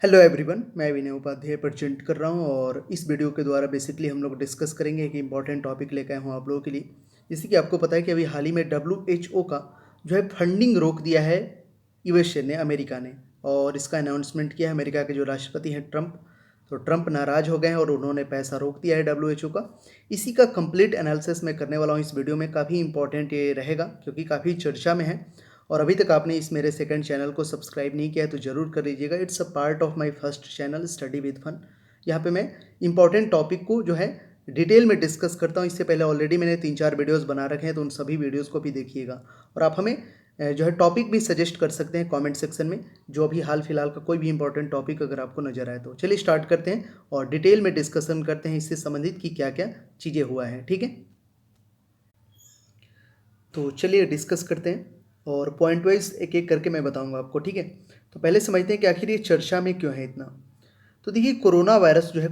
Hello everyone, मैं विनय Upadhyay present कर रहा हूँ और इस वीडियो के द्वारा बेसिकली हम लोग डिस्कस करेंगे एक इम्पॉर्टेंट टॉपिक लेकर आए हूँ आप लोगों के लिए। जैसे कि आपको पता है कि अभी हाल ही में WHO का जो है फंडिंग रोक दिया है यूएसए ने, अमेरिका ने, और इसका अनाउंसमेंट किया है अमेरिका के जो राष्ट्रपति हैं ट्रंप। तो ट्रंप नाराज़ हो गए हैं और उन्होंने पैसा रोक दिया है WHO का। इसी का कंप्लीट एनालिसिस मैं करने वाला हूँ इस वीडियो में। काफ़ी इंपॉर्टेंट ये रहेगा क्योंकि काफ़ी चर्चा में है और अभी तक आपने इस मेरे सेकंड चैनल को सब्सक्राइब नहीं किया है तो ज़रूर कर लीजिएगा। It's a part of my first channel study with fun. यहाँ पे मैं इंपॉर्टेंट टॉपिक को जो है डिटेल में डिस्कस करता हूँ। इससे पहले ऑलरेडी मैंने 3-4 वीडियोस बना रखे हैं तो उन सभी वीडियोस को भी देखिएगा। और आप हमें जो है टॉपिक भी सजेस्ट कर सकते हैं कमेंट सेक्शन में, जो अभी हाल फिलहाल का कोई भी इंपॉर्टेंट टॉपिक अगर आपको नजर आए तो। चलिए स्टार्ट करते हैं और डिटेल में डिस्कशन करते हैं इससे संबंधित कि क्या क्या चीज़ें हुआ है। ठीक है, तो चलिए डिस्कस करते हैं और पॉइंट वाइज एक एक करके मैं बताऊंगा आपको। ठीक है, तो पहले समझते हैं कि आखिर ये चर्चा में क्यों है इतना। तो देखिए, कोरोना वायरस जो है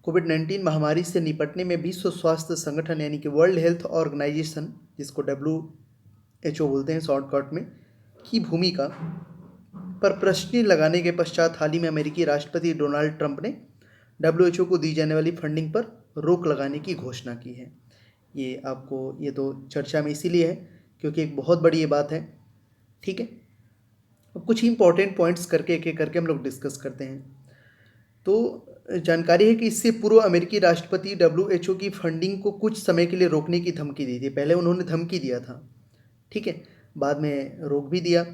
कोविड 19 महामारी से निपटने में विश्व स्वास्थ्य संगठन यानी कि वर्ल्ड हेल्थ ऑर्गेनाइजेशन, जिसको WHO बोलते हैं शॉर्टकट में, की भूमिका पर प्रश्न लगाने के पश्चात हाल ही में अमेरिकी राष्ट्रपति डोनाल्ड ट्रंप ने WHO को दी जाने वाली फंडिंग पर रोक लगाने की घोषणा की है। ये तो चर्चा में इसीलिए है क्योंकि एक बहुत बड़ी ये बात है। ठीक है, अब कुछ इंपॉर्टेंट पॉइंट्स करके एक एक करके हम लोग डिस्कस करते हैं। तो जानकारी है कि इससे पूर्व अमेरिकी राष्ट्रपति WHO की फंडिंग को कुछ समय के लिए रोकने की धमकी दी थी। पहले उन्होंने धमकी दिया था, ठीक है, बाद में रोक भी दिया।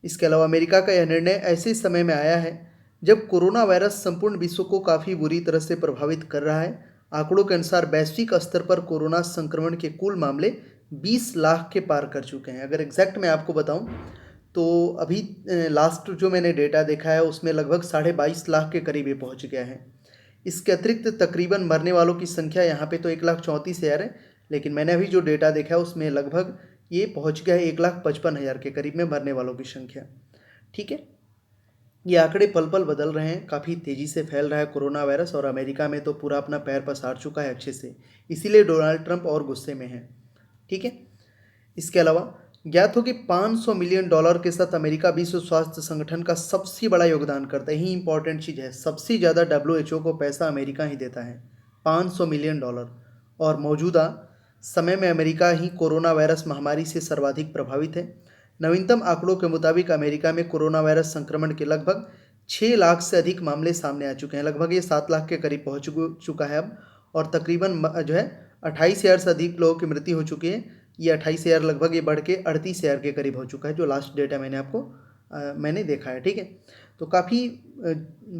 इसके अलावा अमेरिका का यह निर्णय ऐसे समय में आया है जब कोरोना वायरस संपूर्ण विश्व को काफ़ी बुरी तरह से प्रभावित कर रहा है। आंकड़ों के अनुसार वैश्विक स्तर पर कोरोना संक्रमण के कुल मामले 20 लाख के पार कर चुके हैं। अगर एग्जैक्ट मैं आपको बताऊं तो अभी लास्ट जो मैंने डेटा देखा है उसमें लगभग 22.5 लाख के करीब ये पहुंच गया है। इसके अतिरिक्त तकरीबन मरने वालों की संख्या यहाँ पे तो 1,34,000 है, लेकिन मैंने अभी जो डेटा देखा है उसमें लगभग ये पहुँच गया है 1,55,000 के करीब में मरने वालों की संख्या। ठीक है, ये आंकड़े पल पल बदल रहे हैं, काफ़ी तेज़ी से फैल रहा है कोरोना वायरस और अमेरिका में तो पूरा अपना पैर पसार चुका है अच्छे से, इसीलिए डोनाल्ड ट्रंप और गुस्से में हैं। ठीक है, इसके अलावा ज्ञात हो कि $500 मिलियन के साथ अमेरिका विश्व स्वास्थ्य संगठन का सबसे बड़ा योगदान करता है। यही इंपॉर्टेंट चीज़ है, सबसे ज़्यादा WHO को पैसा अमेरिका ही देता है, $500 मिलियन। और मौजूदा समय में अमेरिका ही कोरोना वायरस महामारी से सर्वाधिक प्रभावित है। नवीनतम आंकड़ों के मुताबिक अमेरिका में कोरोना वायरस संक्रमण के लगभग 6 लाख से अधिक मामले सामने आ चुके हैं। लगभग ये 7 लाख के करीब पहुंच चुका है अब, और तकरीबन जो है 28,000 से अधिक लोगों की मृत्यु हो चुकी है। ये 28,000 लगभग ये बढ़ के 38,000 के करीब हो चुका है, जो लास्ट डेटा मैंने देखा है। ठीक है, तो काफ़ी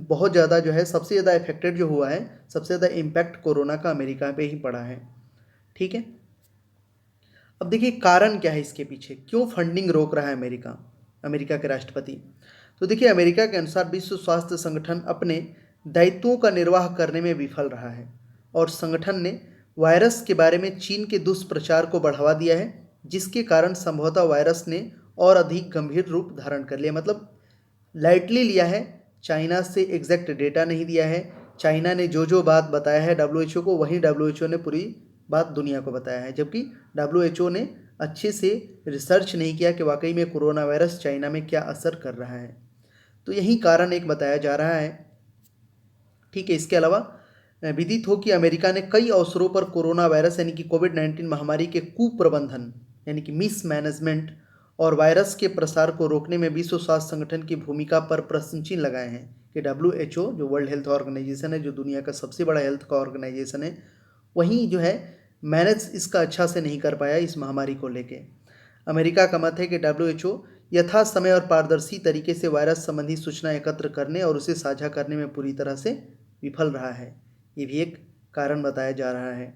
बहुत ज़्यादा जो है, सबसे ज़्यादा इफेक्टेड जो हुआ है, सबसे ज़्यादा इम्पैक्ट कोरोना का अमेरिका पे ही पड़ा है। ठीक है, अब देखिए कारण क्या है इसके पीछे, क्यों फंडिंग रोक रहा है अमेरिका के राष्ट्रपति। तो देखिए, अमेरिका के अनुसार विश्व स्वास्थ्य संगठन अपने दायित्वों का निर्वाह करने में विफल रहा है और संगठन ने वायरस के बारे में चीन के दुष्प्रचार को बढ़ावा दिया है, जिसके कारण संभवतः वायरस ने और अधिक गंभीर रूप धारण कर लिया। मतलब लाइटली लिया है, चाइना से एग्जैक्ट डेटा नहीं दिया है। चाइना ने जो जो बात बताया है WHO को, वहीं WHO ने पूरी बात दुनिया को बताया है, जबकि WHO ने अच्छे से रिसर्च नहीं किया कि वाकई में कोरोना वायरस चाइना में क्या असर कर रहा है। तो यही कारण एक बताया जा रहा है। ठीक है, इसके अलावा विदित हो कि अमेरिका ने कई अवसरों पर कोरोना वायरस यानी कि कोविड 19 महामारी के कुप्रबंधन यानी कि मिसमैनेजमेंट और वायरस के प्रसार को रोकने में विश्व स्वास्थ्य संगठन की भूमिका पर प्रश्न चिन्ह लगाए हैं कि WHO जो वर्ल्ड हेल्थ ऑर्गेनाइजेशन है, जो दुनिया का सबसे बड़ा हेल्थ का ऑर्गेनाइजेशन है, वहीं जो है मैनेज इसका अच्छा से नहीं कर पाया इस महामारी को लेके। अमेरिका का मत है कि WHO यथा समय और पारदर्शी तरीके से वायरस संबंधी सूचना एकत्र करने और उसे साझा करने में पूरी तरह से विफल रहा है। ये भी एक कारण बताया जा रहा है।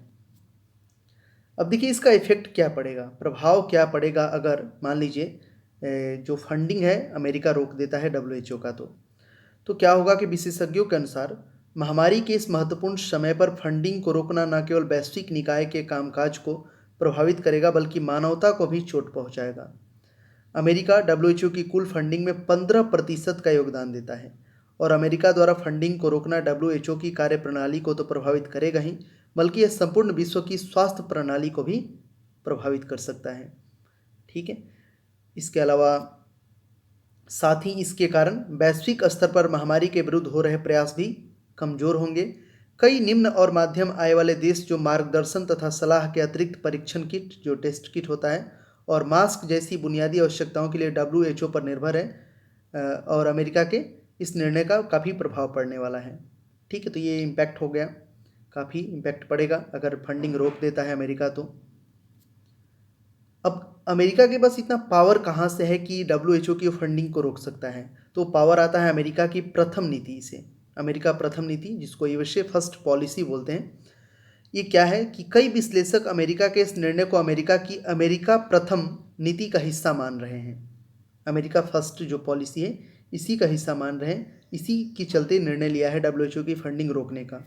अब देखिए, इसका इफेक्ट क्या पड़ेगा, प्रभाव क्या पड़ेगा अगर मान लीजिए जो फंडिंग है अमेरिका रोक देता है WHO का। तो क्या होगा कि विशेषज्ञों के अनुसार महामारी के इस महत्वपूर्ण समय पर फंडिंग को रोकना न केवल वैश्विक निकाय के कामकाज को प्रभावित करेगा बल्कि मानवता को भी चोट पहुंचाएगा। अमेरिका WHO की कुल फंडिंग में 15% का योगदान देता है और अमेरिका द्वारा फंडिंग को रोकना WHO की कार्यप्रणाली को तो प्रभावित करेगा ही, बल्कि यह संपूर्ण विश्व की स्वास्थ्य प्रणाली को भी प्रभावित कर सकता है। ठीक है, इसके अलावा साथ ही इसके कारण वैश्विक स्तर पर महामारी के विरुद्ध हो रहे प्रयास भी कमजोर होंगे। कई निम्न और माध्यम आय वाले देश जो मार्गदर्शन तथा सलाह के अतिरिक्त परीक्षण किट जो टेस्ट किट होता है और मास्क जैसी बुनियादी आवश्यकताओं के लिए WHO पर निर्भर है, और अमेरिका के इस निर्णय का काफ़ी प्रभाव पड़ने वाला है। ठीक है, तो ये इम्पैक्ट हो गया, काफ़ी इम्पैक्ट पड़ेगा अगर फंडिंग रोक देता है अमेरिका तो। अब अमेरिका के पास इतना पावर कहाँ से है कि WHO की फंडिंग को रोक सकता है? तो पावर आता है अमेरिका की प्रथम नीति से। अमेरिका प्रथम नीति, जिसको यूएसए फर्स्ट पॉलिसी बोलते हैं, ये क्या है कि कई विश्लेषक अमेरिका के इस निर्णय को अमेरिका प्रथम नीति का हिस्सा मान रहे हैं। अमेरिका फर्स्ट जो पॉलिसी है इसी का हिस्सा मान रहे हैं, इसी के चलते निर्णय लिया है WHO की फंडिंग रोकने का।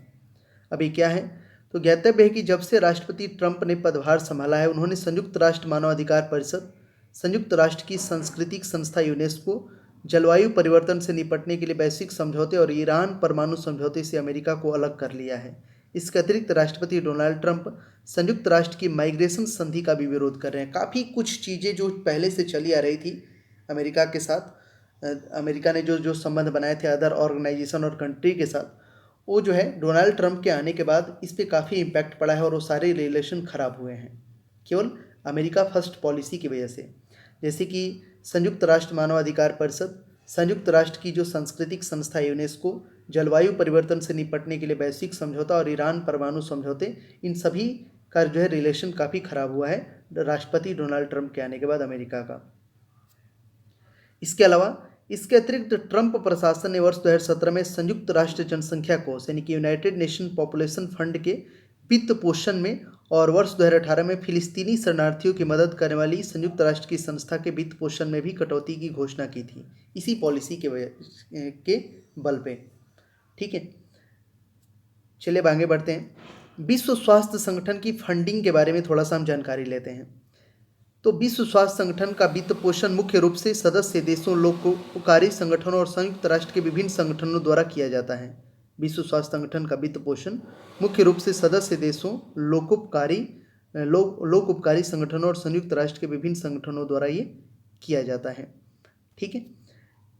अभी क्या है, तो ज्ञातव्य है कि जब से राष्ट्रपति ट्रंप ने पदभार संभाला है, उन्होंने संयुक्त राष्ट्र मानवाधिकार परिषद, संयुक्त राष्ट्र की सांस्कृतिक संस्था यूनेस्को, जलवायु परिवर्तन से निपटने के लिए वैश्विक समझौते और ईरान परमाणु समझौते से अमेरिका को अलग कर लिया है। इसके अतिरिक्त राष्ट्रपति डोनाल्ड ट्रंप संयुक्त राष्ट्र की माइग्रेशन संधि का भी विरोध कर रहे हैं। काफ़ी कुछ चीज़ें जो पहले से चली आ रही थी अमेरिका के साथ, अमेरिका ने जो जो संबंध बनाए थे अदर ऑर्गेनाइजेशन और कंट्री के साथ, वो जो है डोनाल्ड ट्रंप के आने के बाद इस पर काफ़ी इम्पैक्ट पड़ा है और वो सारे रिलेशन ख़राब हुए हैं केवल अमेरिका फर्स्ट पॉलिसी की वजह से। जैसे कि संयुक्त राष्ट्र मानवाधिकार परिषद, संयुक्त राष्ट्र की जो सांस्कृतिक संस्था यूनेस्को, जलवायु परिवर्तन से निपटने के लिए वैश्विक समझौता और ईरान परमाणु समझौते, इन सभी का जो है रिलेशन काफ़ी ख़राब हुआ है राष्ट्रपति डोनाल्ड ट्रंप के आने के बाद अमेरिका का। इसके अलावा इसके अतिरिक्त ट्रंप प्रशासन ने वर्ष 2017 में संयुक्त राष्ट्र जनसंख्या कोष यानी कि यूनाइटेड नेशन पॉपुलेशन फंड के वित्त पोषण में और वर्ष 2018 में फिलिस्तीनी शरणार्थियों की मदद करने वाली संयुक्त राष्ट्र की संस्था के वित्त पोषण में भी कटौती की घोषणा की थी, इसी पॉलिसी के बल पे। ठीक है, चलिए आगे बढ़ते हैं। विश्व स्वास्थ्य संगठन की फंडिंग के बारे में थोड़ा सा हम जानकारी लेते हैं। तो विश्व स्वास्थ्य संगठन का वित्त पोषण मुख्य रूप से सदस्य देशों, लोकोपकारी संगठनों और संयुक्त राष्ट्र के विभिन्न संगठनों द्वारा किया जाता है। विश्व स्वास्थ्य संगठन का वित्त पोषण मुख्य रूप से सदस्य देशों, लोकोपकारी संगठनों और संयुक्त राष्ट्र के विभिन्न संगठनों द्वारा ये किया जाता है। ठीक है,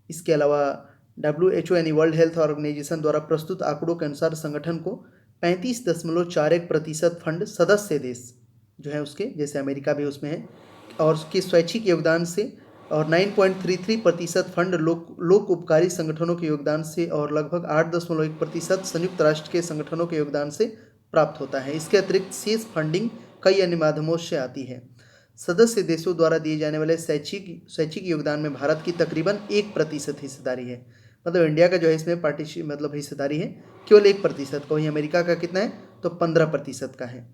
इसके अलावा WHO यानी वर्ल्ड हेल्थ ऑर्गेनाइजेशन द्वारा प्रस्तुत आंकड़ों के अनुसार संगठन को 35.41% फंड सदस्य देश जो है उसके, जैसे अमेरिका भी उसमें है, और उसके स्वैच्छिक योगदान से, और 9.33% फंड लोक उपकारी संगठनों के योगदान से, और लगभग 8.1% संयुक्त राष्ट्र के संगठनों के योगदान से प्राप्त होता है। इसके अतिरिक्त शेष फंडिंग कई अन्य माध्यमों से आती है। सदस्य देशों द्वारा दिए जाने वाले स्वैच्छिक योगदान में भारत की तकरीबन 1% हिस्सेदारी है। मतलब इंडिया का जो है इसमें हिस्सेदारी है केवल 1% का, वहीं अमेरिका का कितना है तो 15% का है।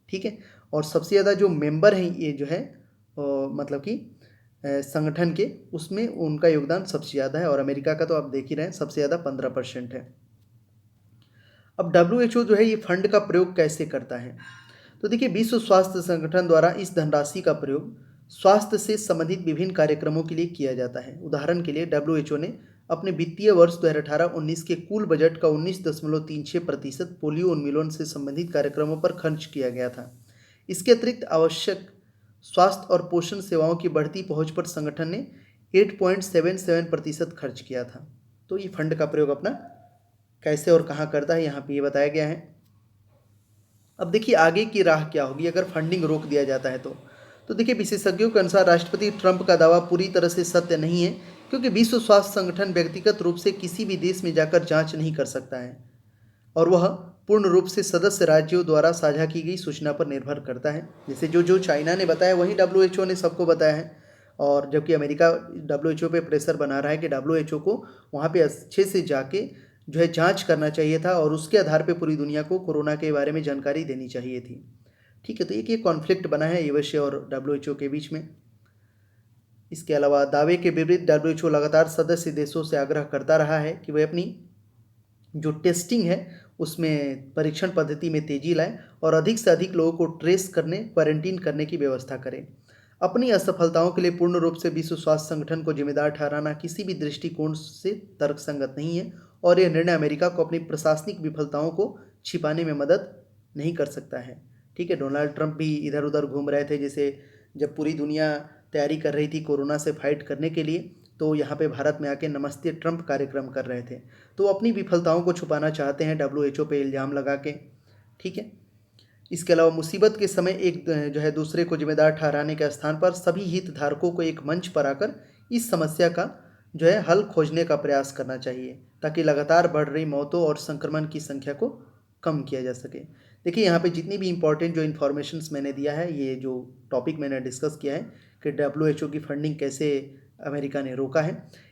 ठीक है, और सबसे ज़्यादा जो मेंबर हैं ये जो है मतलब कि संगठन के, उसमें उनका योगदान सबसे ज़्यादा है, और अमेरिका का तो आप देख ही रहे हैं सबसे ज़्यादा 15% है। अब WHO जो है ये फंड का प्रयोग कैसे करता है? तो देखिए, विश्व स्वास्थ्य संगठन द्वारा इस धनराशि का प्रयोग स्वास्थ्य से संबंधित विभिन्न कार्यक्रमों के लिए किया जाता है। उदाहरण के लिए WHO ने अपने वित्तीय वर्ष 2018-19 के कुल बजट का 19.36% पोलियो उन्मूलन से संबंधित कार्यक्रमों पर खर्च किया गया था। इसके अतिरिक्त आवश्यक स्वास्थ्य और पोषण सेवाओं की बढ़ती पहुंच पर संगठन ने 8.77% खर्च किया था। तो ये फंड का प्रयोग अपना कैसे और कहाँ करता है, यहाँ पे ये बताया गया है। अब देखिए आगे की राह क्या होगी अगर फंडिंग रोक दिया जाता है तो देखिए, विशेषज्ञों के अनुसार राष्ट्रपति ट्रंप का दावा पूरी तरह से सत्य नहीं है, क्योंकि विश्व स्वास्थ्य संगठन व्यक्तिगत रूप से किसी भी देश में जाकर जांच नहीं कर सकता है, और वह पूर्ण रूप से सदस्य राज्यों द्वारा साझा की गई सूचना पर निर्भर करता है। जैसे जो चाइना ने बताया वही WHO ने सबको बताया है, और जबकि अमेरिका WHO पे प्रेशर बना रहा है कि WHO को वहाँ पे अच्छे से जाके जो है जांच करना चाहिए था, और उसके आधार पे पूरी दुनिया को कोरोना के बारे में जानकारी देनी चाहिए थी। ठीक है, तो एक ये कॉन्फ्लिक्ट बना है यूएसए और WHO के बीच में। इसके अलावा दावे के विपरीत WHO लगातार सदस्य देशों से आग्रह करता रहा है कि वे अपनी जो टेस्टिंग है उसमें परीक्षण पद्धति में तेजी लाएं और अधिक से अधिक लोगों को ट्रेस करने, क्वारंटीन करने की व्यवस्था करें। अपनी असफलताओं के लिए पूर्ण रूप से विश्व स्वास्थ्य संगठन को जिम्मेदार ठहराना किसी भी दृष्टिकोण से तर्कसंगत नहीं है, और यह निर्णय अमेरिका को अपनी प्रशासनिक विफलताओं को छिपाने में मदद नहीं कर सकता है। ठीक है, डोनाल्ड ट्रंप भी इधर उधर घूम रहे थे, जैसे जब पूरी दुनिया तैयारी कर रही थी कोरोना से फाइट करने के लिए, तो यहाँ पे भारत में आके नमस्ते ट्रंप कार्यक्रम कर रहे थे। तो वो अपनी विफलताओं को छुपाना चाहते हैं WHO पे इल्ज़ाम लगा के, ठीक है। इसके अलावा मुसीबत के समय एक जो है दूसरे को जिम्मेदार ठहराने के स्थान पर सभी हितधारकों को एक मंच पर आकर इस समस्या का जो है हल खोजने का प्रयास करना चाहिए, ताकि लगातार बढ़ रही मौतों और संक्रमण की संख्या को कम किया जा सके। देखिए यहाँ पे जितनी भी इंपॉर्टेंट जो इन्फॉर्मेशंस मैंने दिया है, ये जो टॉपिक मैंने डिस्कस किया है कि WHO की फंडिंग कैसे अमेरिका ने रोका है,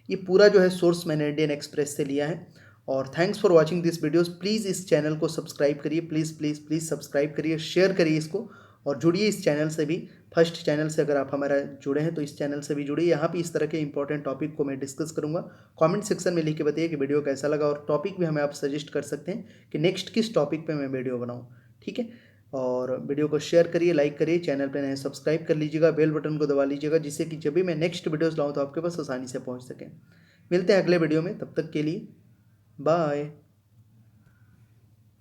ये पूरा जो है सोर्स मैंने इंडियन एक्सप्रेस से लिया है। और thanks for watching this videos. Please इस चैनल को सब्सक्राइब करिए, प्लीज़ प्लीज़ प्लीज़ सब्सक्राइब करिए, शेयर करिए इसको, और जुड़िए इस चैनल से भी। फर्स्ट चैनल से अगर आप हमारा जुड़े हैं तो इस चैनल से भी जुड़िए। यहाँ पे इस तरह के इंपॉर्टेंट टॉपिक को मैं डिस्कस करूँगा। कमेंट सेक्शन में लिख के बताइए कि वीडियो कैसा लगा, और टॉपिक भी हमें आप सजेस्ट कर सकते हैं कि नेक्स्ट किस टॉपिक पे मैं वीडियो बनाऊँ, ठीक है। और वीडियो को शेयर करिए, लाइक करिए, चैनल पे नए सब्सक्राइब कर लीजिएगा, बेल बटन को दबा लीजिएगा, जिससे कि जब भी मैं नेक्स्ट वीडियोस लाऊँ तो आपके पास आसानी से पहुँच सकें। मिलते हैं अगले वीडियो में, तब तक के लिए बाय।